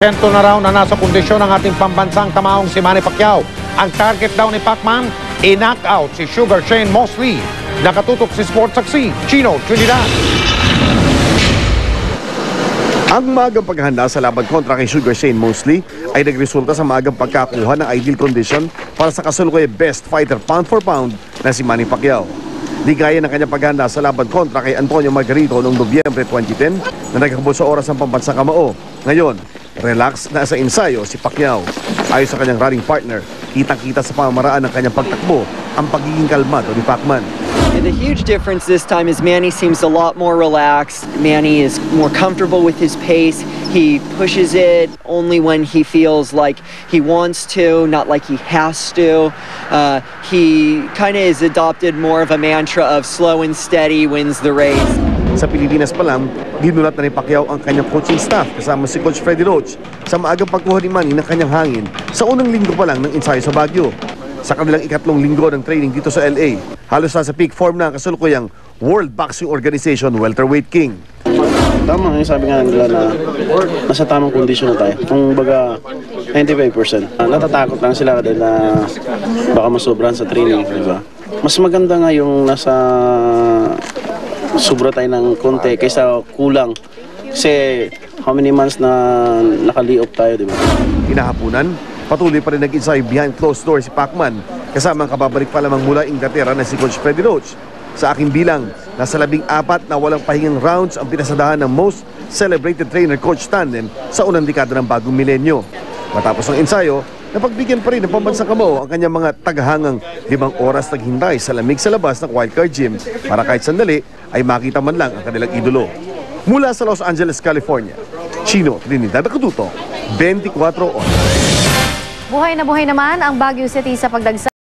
na raw na nasa kondisyon ng ating pambansang tamaong si Manny Pacquiao. Ang target daw ni Pacman, i-knock out si Sugar Shane Mosley. Nakatutok si Sports Saksi, Chino Trinidad. Ang maagang paghahanda sa laban kontra kay Sugar Shane Mosley ay nagresulta sa maagang pagkakuha ng ideal condition para sa kasalukuyang best fighter pound for pound na si Manny Pacquiao. Di gaya ng kanyang paghahanda sa laban kontra kay Antonio Margarito noong Nobyembre 2010 na nagkakabot sa oras ng pambansang kamao. Ngayon, relax na sa ensayo si Pacquiao. Ayon sa kanyang running partner, kitang-kita sa pamamaraan ng kanyang pagtakbo ang pagiging kalmado ni Pacman. The huge difference this time is Manny seems a lot more relaxed. Manny is more comfortable with his pace. He pushes it only when he feels like he wants to, not like he has to. He kind of has adopted more of a mantra of slow and steady wins the race. Sa Pilipinas pa lang, ginulat na ni Pacquiao ang kanyang coaching staff kasama si Coach Freddie Roach sa maagang pagkuha ni Manny ng kanyang hangin sa unang linggo pa lang ng ensayo sa Baguio. Sa kanilang ikatlong linggo ng training dito sa LA, halos nasa peak form na ang kasalukuyang World Boxing Organization welterweight king. Tama yung sabi nga nila na nasa tamang kondisyon na tayo. Kung baga 95%. Natatakot lang sila dahil na baka masobran sa training. Diba? Mas maganda nga yung nasa sobra tayo ng konti kaysa kulang. Kasi how many months na nakaliop tayo, di ba? Hinahapunan, patuloy pa rin nag-ensayo behind closed doors si Pacman kasama ang kababalik pa lamang mula Inglaterra na si Coach Freddie Roach. Sa aking bilang, nasa 14 na walang pahingang rounds ang pinasadahan ng most celebrated trainer-coach tandem sa unang dekada ng bagong milenyo. Matapos ang ensayo, napagbigyan pa rin ng pambansang kamao ang kanyang mga tagahangang 5 oras naghintay sa lamig sa labas ng wildcard gym para kahit sandali ay makita man lang ang kanilang idolo. Mula sa Los Angeles, California, Chino Trinidad Nakatutok, 24 oras. Buhay na buhay naman ang Baguio City sa pagdagsa